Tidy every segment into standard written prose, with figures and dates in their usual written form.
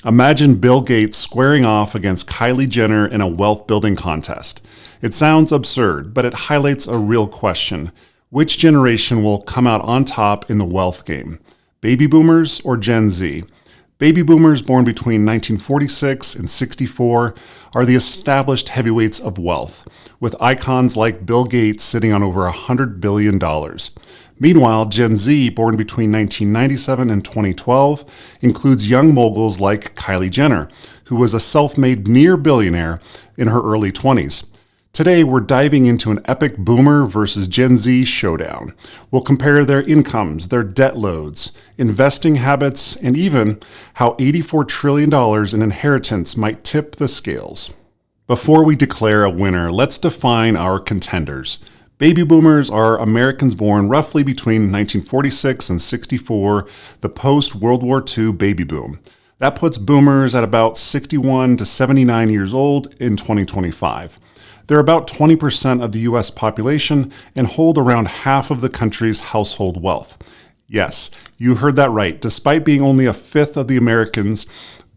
Imagine Bill Gates squaring off against Kylie Jenner in a wealth building contest. It sounds absurd, but it highlights a real question. Which generation will come out on top in the wealth game? Baby boomers or Gen Z? Baby boomers born between 1946 and 64 are the established heavyweights of wealth, with icons like Bill Gates sitting on over $100 billion. Meanwhile, Gen Z, born between 1997 and 2012, includes young moguls like Kylie Jenner, who was a self-made near billionaire in her early 20s. Today, we're diving into an epic boomer versus Gen Z showdown. We'll compare their incomes, their debt loads, investing habits, and even how $84 trillion in inheritance might tip the scales. Before we declare a winner, let's define our contenders. Baby boomers are Americans born roughly between 1946 and 64, the post-World War II baby boom. That puts boomers at about 61 to 79 years old in 2025. They're about 20% of the U.S. population and hold around half of the country's household wealth. Yes, you heard that right. Despite being only a fifth of the Americans,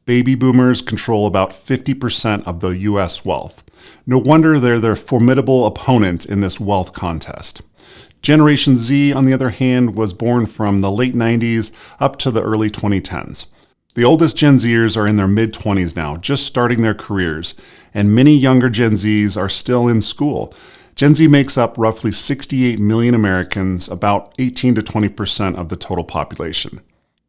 baby boomers control about 50% of the U.S. wealth. No wonder they're their formidable opponent in this wealth contest. Generation Z, on the other hand, was born from the late 90s up to the early 2010s. The oldest Gen Zers are in their mid-20s now, just starting their careers, and many younger Gen Zs are still in school. Gen Z makes up roughly 68 million Americans, about 18 to 20% of the total population.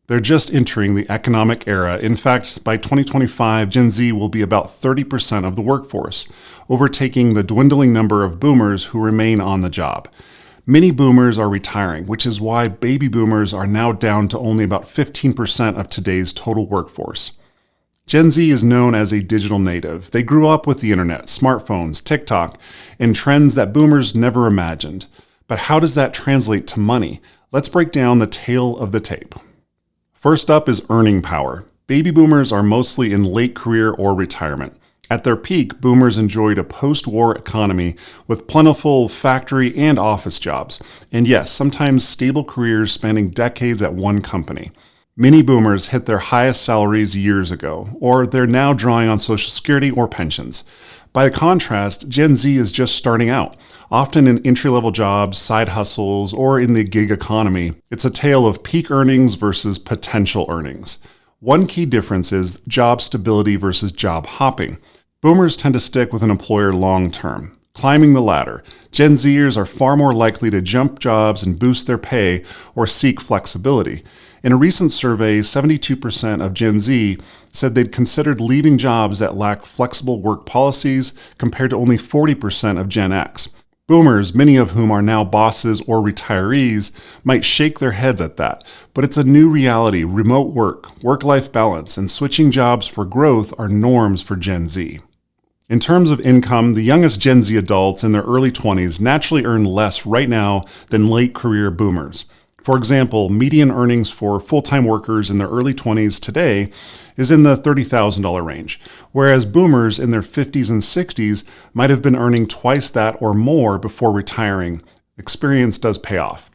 They're just entering the economic era. In fact, by 2025, Gen Z will be about 30% of the workforce, overtaking the dwindling number of boomers who remain on the job. Many boomers are retiring, which is why baby boomers are now down to only about 15% of today's total workforce. Gen Z is known as a digital native. They grew up with the internet, smartphones, TikTok, and trends that boomers never imagined. But how does that translate to money? Let's break down the tail of the tape. First up is earning power. Baby boomers are mostly in late career or retirement. At their peak, boomers enjoyed a post-war economy with plentiful factory and office jobs, and yes, sometimes stable careers spanning decades at one company. Many boomers hit their highest salaries years ago, or they're now drawing on Social Security or pensions. By contrast, Gen Z is just starting out, often in entry-level jobs, side hustles, or in the gig economy. It's a tale of peak earnings versus potential earnings. One key difference is job stability versus job hopping. Boomers tend to stick with an employer long-term, climbing the ladder. Gen Zers are far more likely to jump jobs and boost their pay or seek flexibility. In a recent survey, 72% of Gen Z said they'd considered leaving jobs that lack flexible work policies, compared to only 40% of Gen X. Boomers, many of whom are now bosses or retirees, might shake their heads at that, but it's a new reality. Remote work, work-life balance, and switching jobs for growth are norms for Gen Z. In terms of income, the youngest Gen Z adults in their early 20s naturally earn less right now than late career boomers. For example, median earnings for full-time workers in their early 20s today is in the $30,000 range, whereas boomers in their 50s and 60s might have been earning twice that or more before retiring. Experience does pay off.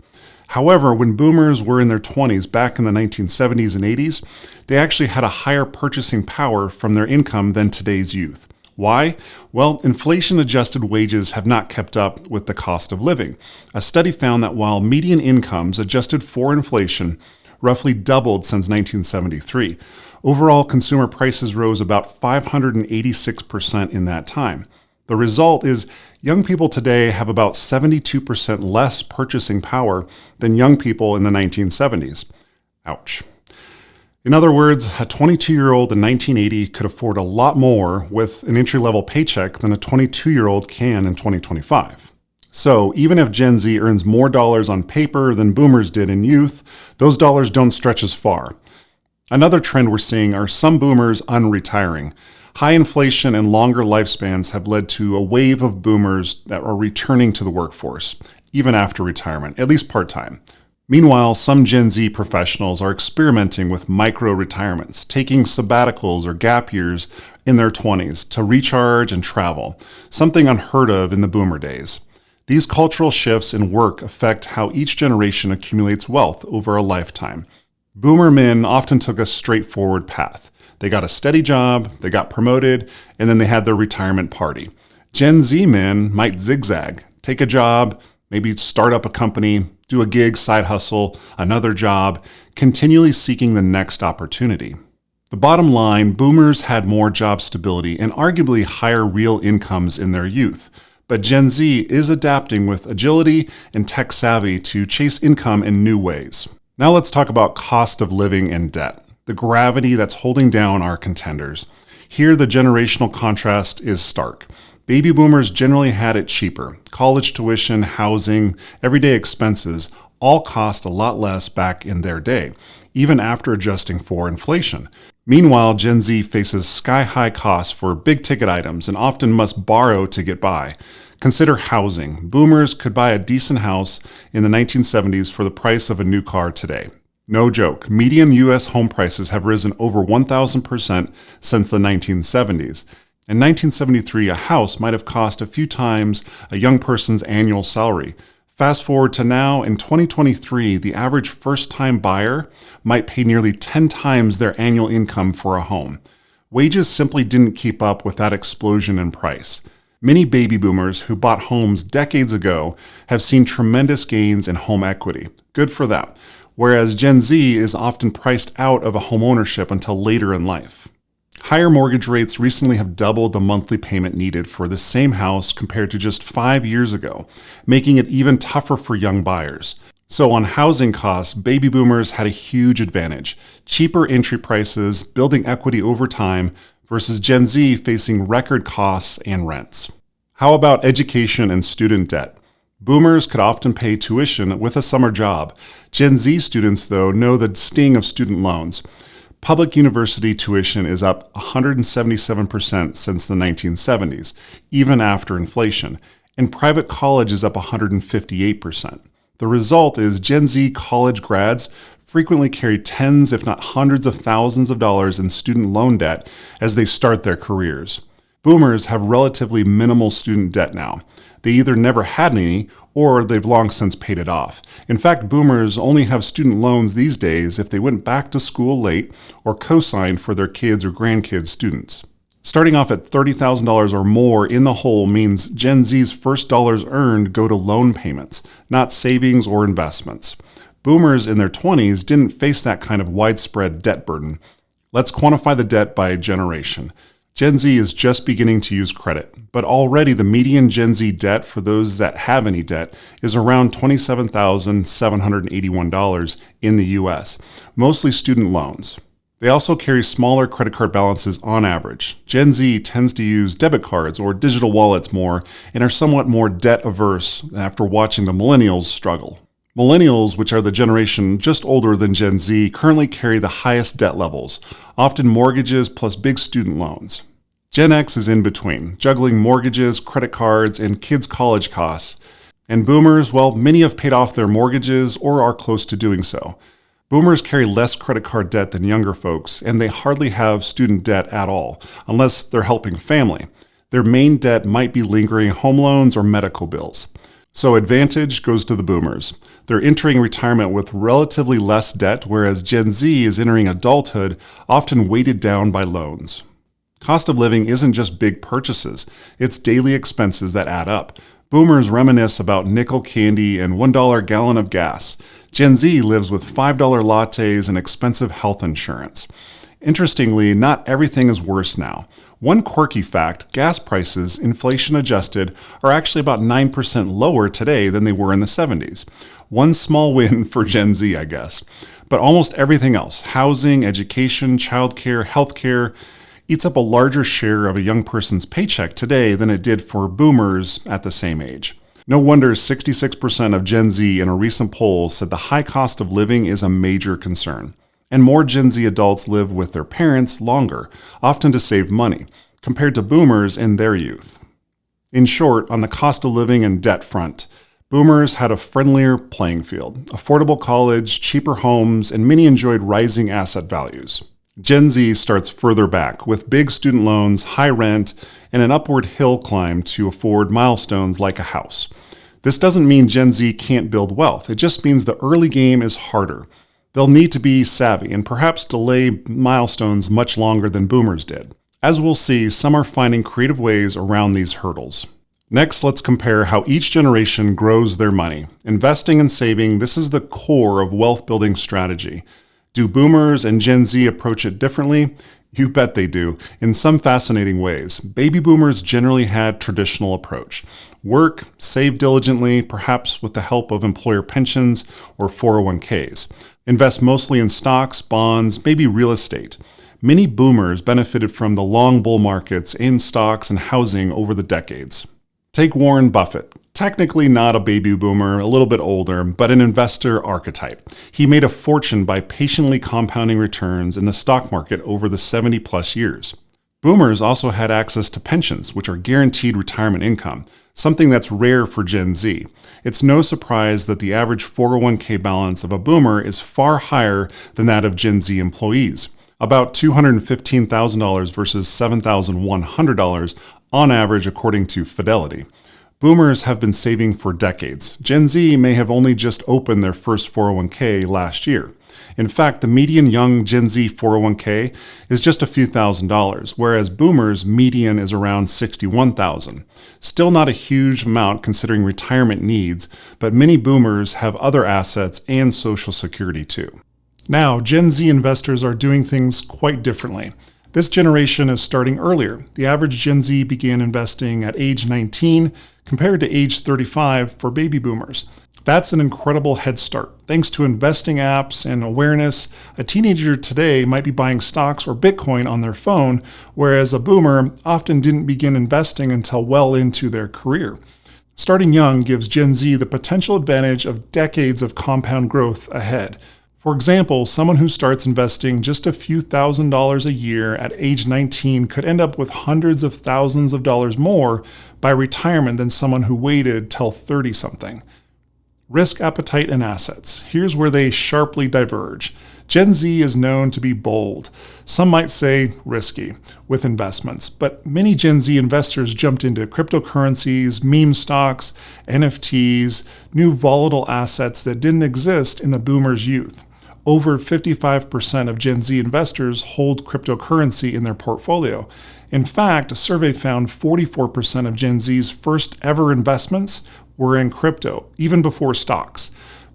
However, when boomers were in their 20s back in the 1970s and 80s, they actually had a higher purchasing power from their income than today's youth. Why? Well, inflation-adjusted wages have not kept up with the cost of living. A study found that while median incomes adjusted for inflation roughly doubled since 1973, overall consumer prices rose about 586% in that time. The result is young people today have about 72% less purchasing power than young people in the 1970s. Ouch. In other words, a 22-year-old in 1980 could afford a lot more with an entry-level paycheck than a 22-year-old can in 2025. So even if Gen Z earns more dollars on paper than boomers did in youth, those dollars don't stretch as far. Another trend we're seeing are some boomers unretiring. High inflation and longer lifespans have led to a wave of boomers that are returning to the workforce, even after retirement, at least part-time. Meanwhile, some Gen Z professionals are experimenting with micro-retirements, taking sabbaticals or gap years in their 20s to recharge and travel, something unheard of in the boomer days. These cultural shifts in work affect how each generation accumulates wealth over a lifetime. Boomer men often took a straightforward path. They got a steady job, they got promoted, and then they had their retirement party. Gen Z men might zigzag, take a job, maybe start up a company, do a gig, side hustle, another job, continually seeking the next opportunity. The bottom line, boomers had more job stability and arguably higher real incomes in their youth. But Gen Z is adapting with agility and tech savvy to chase income in new ways. Now let's talk about cost of living and debt, the gravity that's holding down our contenders. Here, the generational contrast is stark. Baby boomers generally had it cheaper. College tuition, housing, everyday expenses all cost a lot less back in their day, even after adjusting for inflation. Meanwhile, Gen Z faces sky-high costs for big-ticket items and often must borrow to get by. Consider housing. Boomers could buy a decent house in the 1970s for the price of a new car today. No joke. Median U.S. home prices have risen over 1,000% since the 1970s. In 1973, a house might have cost a few times a young person's annual salary. Fast forward to now, in 2023, the average first-time buyer might pay nearly 10 times their annual income for a home. Wages simply didn't keep up with that explosion in price. Many baby boomers who bought homes decades ago have seen tremendous gains in home equity. Good for them. Whereas Gen Z is often priced out of a home ownership until later in life. Higher mortgage rates recently have doubled the monthly payment needed for the same house compared to just 5 years ago, making it even tougher for young buyers. So on housing costs, baby boomers had a huge advantage. Cheaper entry prices, building equity over time, versus Gen Z facing record costs and rents. How about education and student debt? Boomers could often pay tuition with a summer job. Gen Z students, though, know the sting of student loans. Public university tuition is up 177% since the 1970s, even after inflation, and private college is up 158%. The result is Gen Z college grads frequently carry tens, if not hundreds of thousands of dollars in student loan debt as they start their careers. Boomers have relatively minimal student debt now. They either never had any or they've long since paid it off. In fact, boomers only have student loans these days if they went back to school late or co-signed for their kids' or grandkids' students. Starting off at $30,000 or more in the hole means Gen Z's first dollars earned go to loan payments, not savings or investments. Boomers in their 20s didn't face that kind of widespread debt burden. Let's quantify the debt by generation. Gen Z is just beginning to use credit, but already the median Gen Z debt for those that have any debt is around $27,781 in the US, mostly student loans. They also carry smaller credit card balances on average. Gen Z tends to use debit cards or digital wallets more and are somewhat more debt averse after watching the millennials struggle. Millennials, which are the generation just older than Gen Z, currently carry the highest debt levels, often mortgages plus big student loans. Gen X is in between, juggling mortgages, credit cards, and kids' college costs. And boomers, well, many have paid off their mortgages or are close to doing so. Boomers carry less credit card debt than younger folks, and they hardly have student debt at all, unless they're helping family. Their main debt might be lingering home loans or medical bills. So advantage goes to the boomers. They're entering retirement with relatively less debt, whereas Gen Z is entering adulthood, often weighted down by loans. Cost of living isn't just big purchases, it's daily expenses that add up. Boomers reminisce about nickel candy and $1 gallon of gas. Gen Z lives with $5 lattes and expensive health insurance. Interestingly, not everything is worse now. One quirky fact, gas prices, inflation adjusted, are actually about 9% lower today than they were in the 70s. One small win for Gen Z, I guess. But almost everything else, housing, education, childcare, healthcare, eats up a larger share of a young person's paycheck today than it did for boomers at the same age. No wonder 66% of Gen Z in a recent poll said the high cost of living is a major concern. And more Gen Z adults live with their parents longer, often to save money, compared to boomers in their youth. In short, on the cost of living and debt front, boomers had a friendlier playing field, affordable college, cheaper homes, and many enjoyed rising asset values. Gen Z starts further back, with big student loans, high rent, and an upward hill climb to afford milestones like a house. This doesn't mean Gen Z can't build wealth. It just means the early game is harder. They'll need to be savvy and perhaps delay milestones much longer than boomers did. As we'll see, some are finding creative ways around these hurdles. Next, let's compare how each generation grows their money. Investing and saving, this is the core of wealth building strategy. Do boomers and Gen Z approach it differently? You bet they do, in some fascinating ways. Baby boomers generally had traditional approach. Work, save diligently, perhaps with the help of employer pensions or 401ks. Invest mostly in stocks, bonds, maybe real estate. Many boomers benefited from the long bull markets in stocks and housing over the decades. Take Warren Buffett. Technically not a baby boomer, a little bit older, but an investor archetype. He made a fortune by patiently compounding returns in the stock market over the 70 plus years. Boomers also had access to pensions, which are guaranteed retirement income, something that's rare for Gen Z. It's no surprise that the average 401k balance of a boomer is far higher than that of Gen Z employees, about $215,000 versus $7,100 on average according to Fidelity. Boomers have been saving for decades. Gen Z may have only just opened their first 401k last year. In fact, the median young Gen Z 401k is just a few $1,000s, whereas boomers' median is around $61,000. Still not a huge amount considering retirement needs, but many boomers have other assets and Social Security too. Now, Gen Z investors are doing things quite differently. This generation is starting earlier. The average Gen Z began investing at age 19 compared to age 35 for baby boomers. That's an incredible head start. Thanks to investing apps and awareness, a teenager today might be buying stocks or Bitcoin on their phone, whereas a boomer often didn't begin investing until well into their career. Starting young gives Gen Z the potential advantage of decades of compound growth ahead. For example, someone who starts investing just a few $1,000s a year at age 19 could end up with hundreds of thousands of dollars more by retirement than someone who waited till 30-something. Risk appetite and assets. Here's where they sharply diverge. Gen Z is known to be bold. Some might say risky with investments, but many Gen Z investors jumped into cryptocurrencies, meme stocks, NFTs, new volatile assets that didn't exist in the boomers' youth. Over 55% of Gen Z investors hold cryptocurrency in their portfolio. In fact, a survey found 44% of Gen Z's first ever investments were in crypto, even before stocks.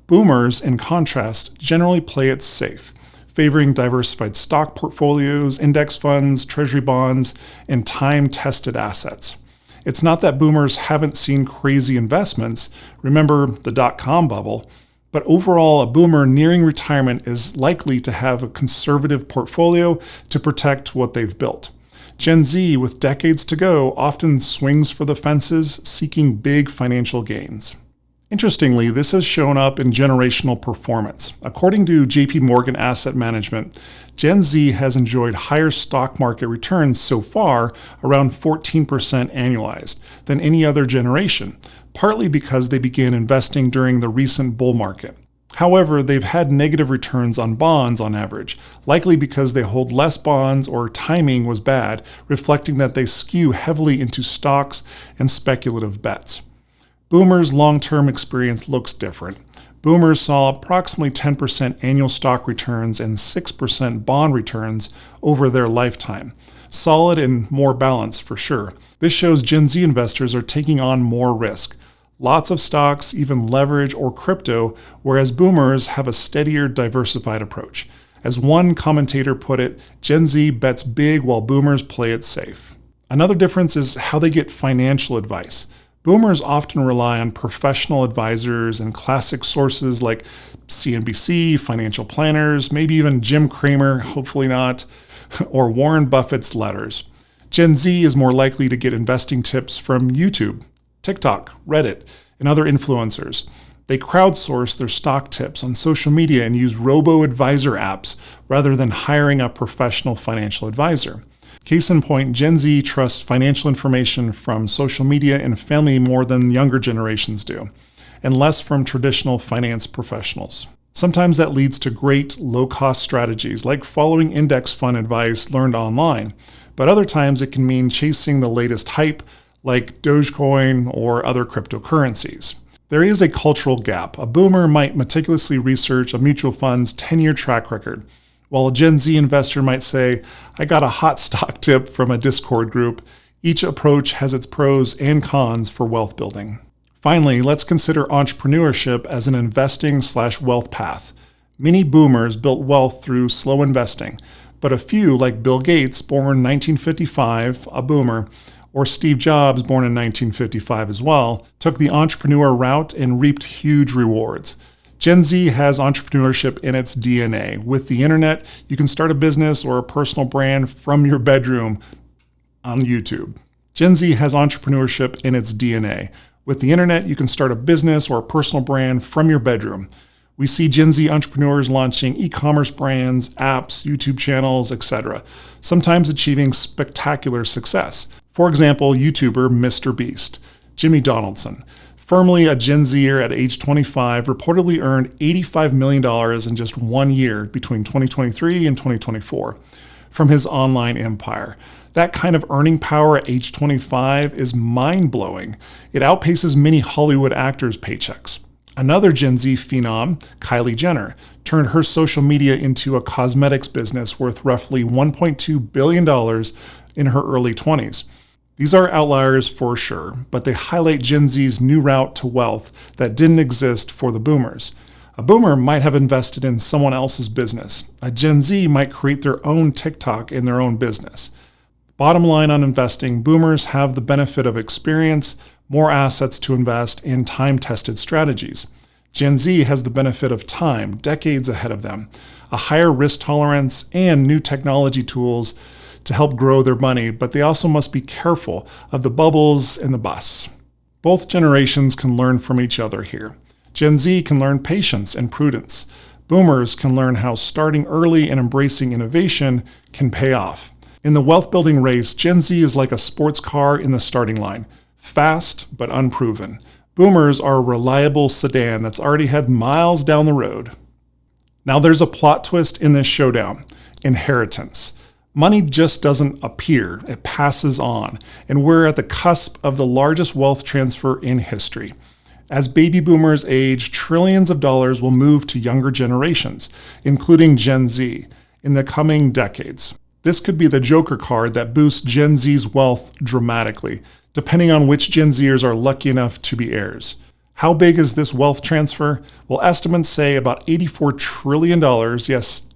Boomers, in contrast, generally play it safe, favoring diversified stock portfolios, index funds, treasury bonds, and time-tested assets. It's not that boomers haven't seen crazy investments, remember the dot-com bubble, but overall, a boomer nearing retirement is likely to have a conservative portfolio to protect what they've built. Gen Z, with decades to go, often swings for the fences, seeking big financial gains. Interestingly, this has shown up in generational performance. According to JP Morgan Asset Management, Gen Z has enjoyed higher stock market returns so far, around 14% annualized, than any other generation, partly because they began investing during the recent bull market. However, they've had negative returns on bonds on average, likely because they hold less bonds or timing was bad, reflecting that they skew heavily into stocks and speculative bets. Boomers' long-term experience looks different. Boomers saw approximately 10% annual stock returns and 6% bond returns over their lifetime. Solid and more balanced for sure. This shows Gen Z investors are taking on more risk. Lots of stocks, even leverage or crypto, whereas boomers have a steadier, diversified approach. As one commentator put it, Gen Z bets big while boomers play it safe. Another difference is how they get financial advice. Boomers often rely on professional advisors and classic sources like CNBC, financial planners, maybe even Jim Cramer, hopefully not, or Warren Buffett's letters. Gen Z is more likely to get investing tips from YouTube, TikTok, Reddit, and other influencers. They crowdsource their stock tips on social media and use robo-advisor apps rather than hiring a professional financial advisor. Case in point, Gen Z trusts financial information from social media and family more than younger generations do, and less from traditional finance professionals. Sometimes that leads to great low-cost strategies like following index fund advice learned online, but other times it can mean chasing the latest hype like Dogecoin or other cryptocurrencies. There is a cultural gap. A boomer might meticulously research a mutual fund's 10-year track record, while a Gen Z investor might say, I got a hot stock tip from a Discord group. Each approach has its pros and cons for wealth building. Finally, let's consider entrepreneurship as an investing/wealth path. Many boomers built wealth through slow investing, but a few, like Bill Gates, born 1955, a boomer, or Steve Jobs, born in 1955 as well, took the entrepreneur route and reaped huge rewards. Gen Z has entrepreneurship in its DNA. With the internet, you can start a business or a personal brand from your bedroom on YouTube. Gen Z has entrepreneurship in its DNA. With the internet, you can start a business or a personal brand from your bedroom. We see Gen Z entrepreneurs launching e-commerce brands, apps, YouTube channels, etc., sometimes achieving spectacular success. For example, YouTuber Mr. Beast, Jimmy Donaldson, firmly a Gen Zer at age 25, reportedly earned $85 million in just 1 year between 2023 and 2024 from his online empire. That kind of earning power at age 25 is mind-blowing. It outpaces many Hollywood actors' paychecks. Another Gen Z phenom, Kylie Jenner, turned her social media into a cosmetics business worth roughly $1.2 billion in her early 20s. These are outliers for sure, but they highlight Gen Z's new route to wealth that didn't exist for the boomers. A boomer might have invested in someone else's business. A Gen Z might create their own TikTok in their own business. Bottom line on investing, boomers have the benefit of experience, more assets to invest, and time-tested strategies. Gen Z has the benefit of time, decades ahead of them, a higher risk tolerance, and new technology tools to help grow their money, but they also must be careful of the bubbles and the busts. Both generations can learn from each other here. Gen Z can learn patience and prudence. Boomers can learn how starting early and embracing innovation can pay off. In the wealth building race, Gen Z is like a sports car in the starting line, fast but unproven. Boomers are a reliable sedan that's already had miles down the road. Now there's a plot twist in this showdown: inheritance. Money just doesn't appear, it passes on, and we're at the cusp of the largest wealth transfer in history. As baby boomers age, trillions of dollars will move to younger generations, including Gen Z, in the coming decades. This could be the Joker card that boosts Gen Z's wealth dramatically, depending on which Gen Zers are lucky enough to be heirs. How big is this wealth transfer? Well, estimates say about $84 trillion, yes,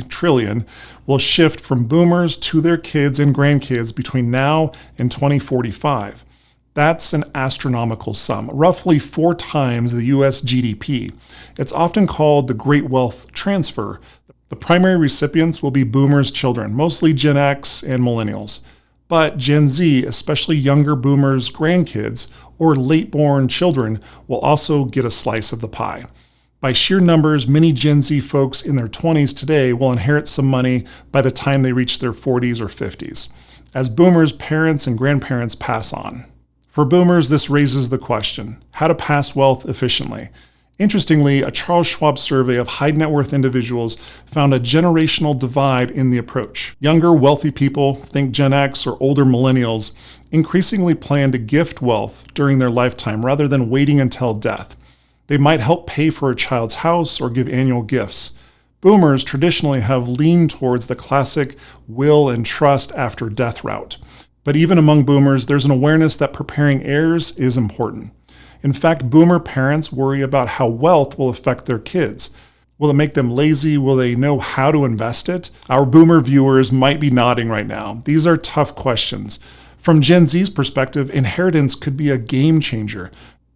trillion, will shift from boomers to their kids and grandkids between now and 2045. That's an astronomical sum, roughly 4 times the US GDP. It's often called the Great Wealth Transfer. The primary recipients will be boomers' children, mostly Gen X and millennials. But Gen Z, especially younger boomers' grandkids or late-born children, will also get a slice of the pie. By sheer numbers, many Gen Z folks in their 20s today will inherit some money by the time they reach their 40s or 50s, as boomers' parents and grandparents pass on. For boomers, this raises the question: how to pass wealth efficiently? Interestingly, a Charles Schwab survey of high net worth individuals found a generational divide in the approach. Younger, wealthy people, think Gen X or older millennials, increasingly plan to gift wealth during their lifetime rather than waiting until death. They might help pay for a child's house or give annual gifts. Boomers traditionally have leaned towards the classic will and trust after death route. But even among boomers, there's an awareness that preparing heirs is important. In fact, boomer parents worry about how wealth will affect their kids. Will it make them lazy? Will they know how to invest it? Our boomer viewers might be nodding right now. These are tough questions. From Gen Z's perspective, inheritance could be a game changer.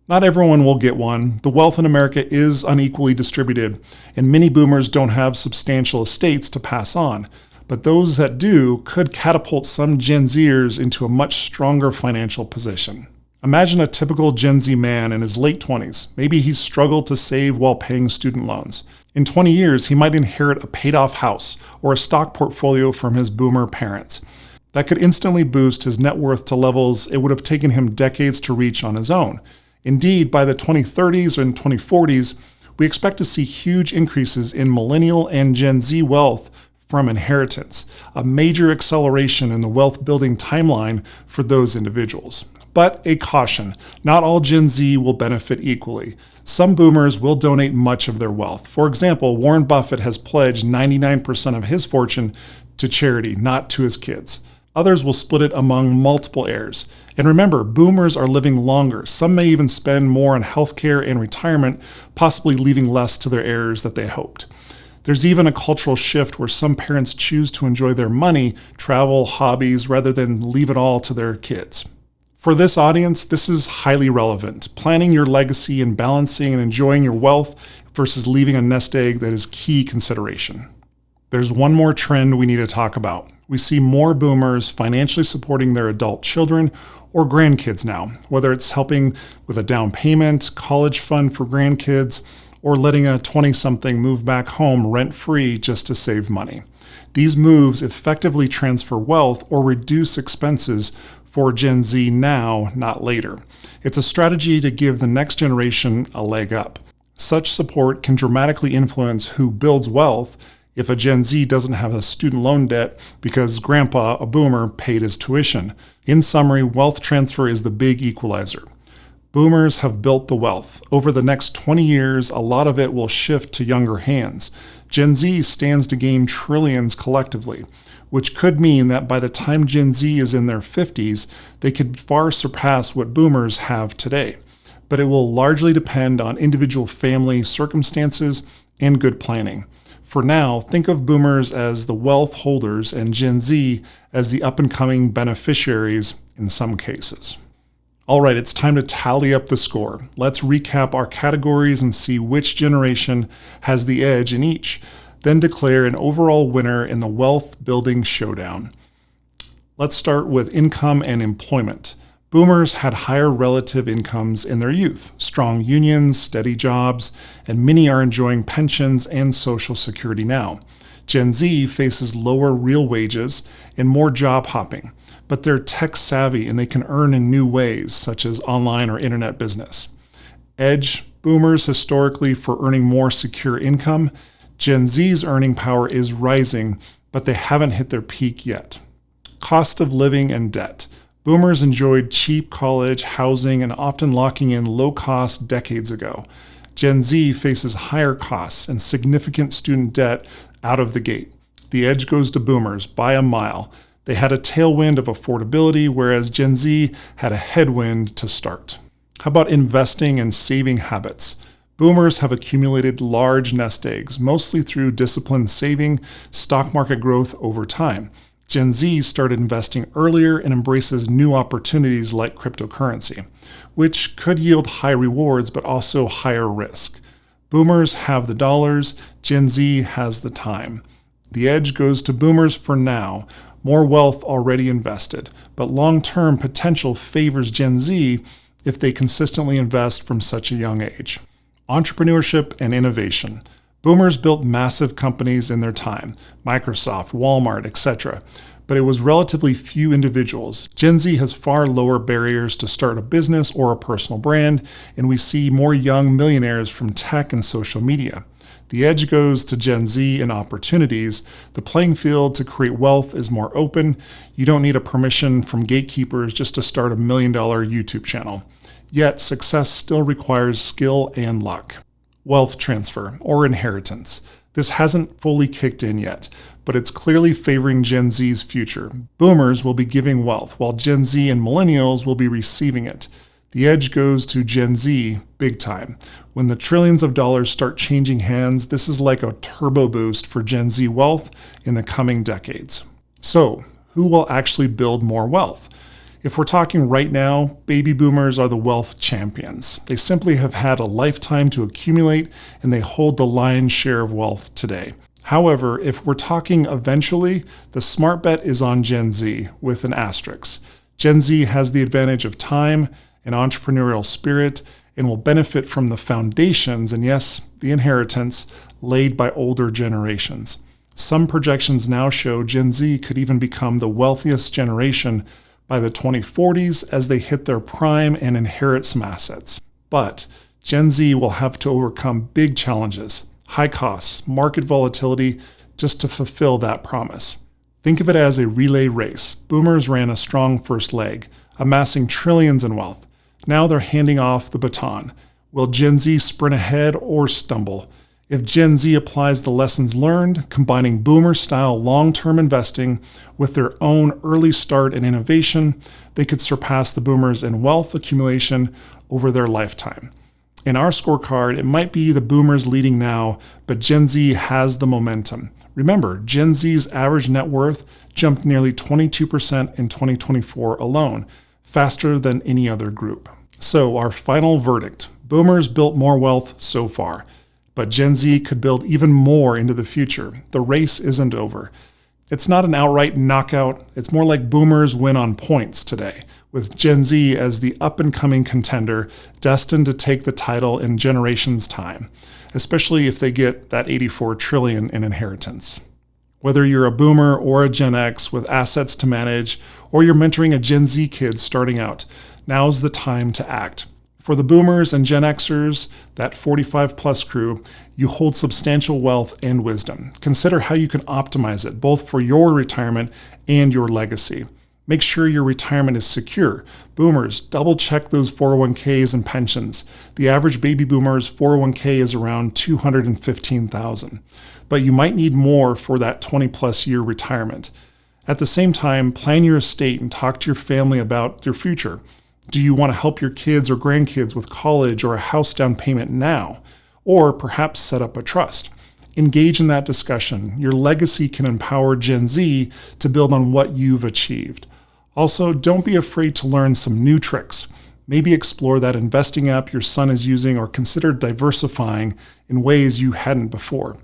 Not everyone will get one. The wealth in America is unequally distributed, and many boomers don't have substantial estates to pass on. But those that do could catapult some Gen Zers into a much stronger financial position. Imagine a typical Gen Z man in his late 20s. Maybe he's struggled to save while paying student loans. In 20 years, he might inherit a paid-off house or a stock portfolio from his boomer parents. That could instantly boost his net worth to levels it would have taken him decades to reach on his own. Indeed, by the 2030s and 2040s, we expect to see huge increases in millennial and Gen Z wealth from inheritance, a major acceleration in the wealth building timeline for those individuals. But a caution, not all Gen Z will benefit equally. Some boomers will donate much of their wealth. For example, Warren Buffett has pledged 99% of his fortune to charity, not to his kids. Others will split it among multiple heirs. And remember, boomers are living longer. Some may even spend more on healthcare and retirement, possibly leaving less to their heirs than they hoped. There's even a cultural shift where some parents choose to enjoy their money, travel, hobbies, rather than leave it all to their kids. For this audience, this is highly relevant. Planning your legacy and balancing and enjoying your wealth versus leaving a nest egg that is key consideration. There's one more trend we need to talk about. We see more boomers financially supporting their adult children or grandkids now, whether it's helping with a down payment, college fund for grandkids, or letting a 20-something move back home rent-free just to save money. These moves effectively transfer wealth or reduce expenses for Gen Z now, not later. It's a strategy to give the next generation a leg up. Such support can dramatically influence who builds wealth if a Gen Z doesn't have a student loan debt because grandpa, a boomer, paid his tuition. In summary, wealth transfer is the big equalizer. Boomers have built the wealth. Over the next 20 years, a lot of it will shift to younger hands. Gen Z stands to gain trillions collectively, which could mean that by the time Gen Z is in their 50s, they could far surpass what boomers have today. But it will largely depend on individual family circumstances and good planning. For now, think of boomers as the wealth holders and Gen Z as the up-and-coming beneficiaries in some cases. All right, it's time to tally up the score. Let's recap our categories and see which generation has the edge in each, then declare an overall winner in the wealth building showdown. Let's start with income and employment. Boomers had higher relative incomes in their youth, strong unions, steady jobs, and many are enjoying pensions and Social Security now. Gen Z faces lower real wages and more job hopping, but they're tech savvy and they can earn in new ways, such as online or internet business. Edge, boomers historically for earning more secure income. Gen Z's earning power is rising, but they haven't hit their peak yet. Cost of living and debt. Boomers enjoyed cheap college, housing, and often locking in low costs decades ago. Gen Z faces higher costs and significant student debt out of the gate. The edge goes to boomers by a mile. They had a tailwind of affordability, whereas Gen Z had a headwind to start. How about investing and saving habits? Boomers have accumulated large nest eggs, mostly through disciplined saving, stock market growth over time. Gen Z started investing earlier and embraces new opportunities like cryptocurrency, which could yield high rewards but also higher risk. Boomers have the dollars, Gen Z has the time. The edge goes to boomers for now, more wealth already invested, but long-term potential favors Gen Z if they consistently invest from such a young age. Entrepreneurship and innovation. Boomers built massive companies in their time, Microsoft, Walmart, etc., but it was relatively few individuals. Gen Z has far lower barriers to start a business or a personal brand, and we see more young millionaires from tech and social media. The edge goes to Gen Z and opportunities. The playing field to create wealth is more open. You don't need a permission from gatekeepers just to start a $1 million YouTube channel. Yet, success still requires skill and luck. Wealth transfer, or inheritance. This hasn't fully kicked in yet, but it's clearly favoring Gen Z's future. Boomers will be giving wealth, while Gen Z and millennials will be receiving it. The edge goes to Gen Z big time. When the trillions of dollars start changing hands, this is like a turbo boost for Gen Z wealth in the coming decades. So, who will actually build more wealth? If we're talking right now, baby boomers are the wealth champions. They simply have had a lifetime to accumulate, and they hold the lion's share of wealth today. However, if we're talking eventually, the smart bet is on Gen Z with an asterisk. Gen Z has the advantage of time and entrepreneurial spirit and will benefit from the foundations and yes, the inheritance laid by older generations. Some projections now show Gen Z could even become the wealthiest generation by the 2040s as they hit their prime and inherit some assets. But Gen Z will have to overcome big challenges, high costs, market volatility, just to fulfill that promise. Think of it as a relay race. Boomers ran a strong first leg, amassing trillions in wealth. Now they're handing off the baton. Will Gen Z sprint ahead or stumble? If Gen Z applies the lessons learned, combining boomer-style long-term investing with their own early start and innovation, they could surpass the boomers in wealth accumulation over their lifetime. In our scorecard, it might be the boomers leading now, but Gen Z has the momentum. Remember, Gen Z's average net worth jumped nearly 22% in 2024 alone, faster than any other group. So our final verdict: boomers built more wealth so far, but Gen Z could build even more into the future. The race isn't over. It's not an outright knockout. It's more like boomers win on points today, with Gen Z as the up-and-coming contender destined to take the title in generations' time, especially if they get that $84 trillion in inheritance. Whether you're a boomer or a Gen X with assets to manage, or you're mentoring a Gen Z kid starting out, now's the time to act. For the boomers and Gen Xers, that 45-plus crew, you hold substantial wealth and wisdom. Consider how you can optimize it, both for your retirement and your legacy. Make sure your retirement is secure. Boomers, double-check those 401ks and pensions. The average baby boomer's 401k is around $215,000, but you might need more for that 20-plus year retirement. At the same time, plan your estate and talk to your family about your future. Do you want to help your kids or grandkids with college or a house down payment now? Or perhaps set up a trust? Engage in that discussion. Your legacy can empower Gen Z to build on what you've achieved. Also, don't be afraid to learn some new tricks. Maybe explore that investing app your son is using, or consider diversifying in ways you hadn't before.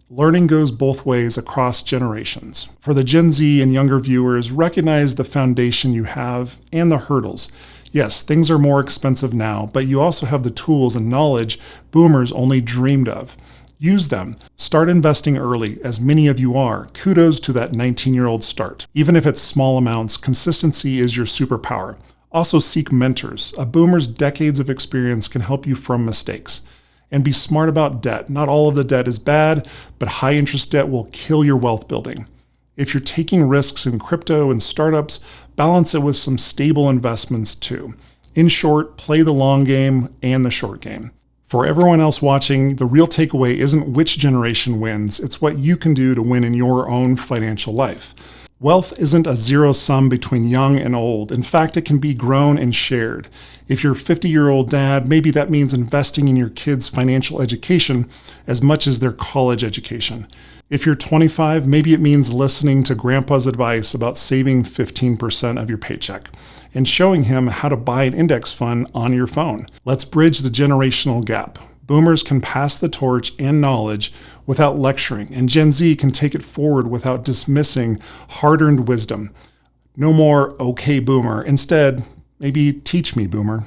Learning goes both ways across generations. For the Gen Z and younger viewers, recognize the foundation you have and the hurdles. Yes, things are more expensive now, but you also have the tools and knowledge boomers only dreamed of. Use them. Start investing early, as many of you are. Kudos to that 19-year-old start. Even if it's small amounts, consistency is your superpower. Also seek mentors. A boomer's decades of experience can help you from mistakes. And be smart about debt. Not all of the debt is bad, but high interest debt will kill your wealth building. If you're taking risks in crypto and startups, balance it with some stable investments too. In short, play the long game and the short game. For everyone else watching, the real takeaway isn't which generation wins, it's what you can do to win in your own financial life. Wealth isn't a zero sum between young and old. In fact, it can be grown and shared. If you're a 50-year-old dad, maybe that means investing in your kids' financial education as much as their college education. If you're 25, maybe it means listening to grandpa's advice about saving 15% of your paycheck and showing him how to buy an index fund on your phone. Let's bridge the generational gap. Boomers can pass the torch and knowledge without lecturing, and Gen Z can take it forward without dismissing hard-earned wisdom. No more, okay, boomer. Instead, maybe teach me, boomer.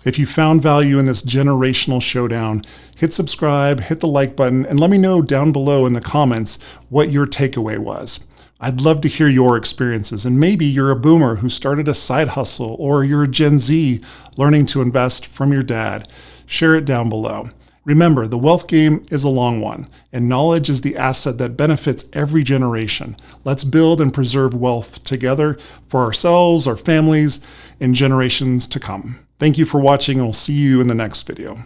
If you found value in this generational showdown, hit subscribe, hit the like button, and let me know down below in the comments what your takeaway was. I'd love to hear your experiences, and maybe you're a boomer who started a side hustle, or you're a Gen Z learning to invest from your dad. Share it down below. Remember, the wealth game is a long one, and knowledge is the asset that benefits every generation. Let's build and preserve wealth together for ourselves, our families, and generations to come. Thank you for watching, and we'll see you in the next video.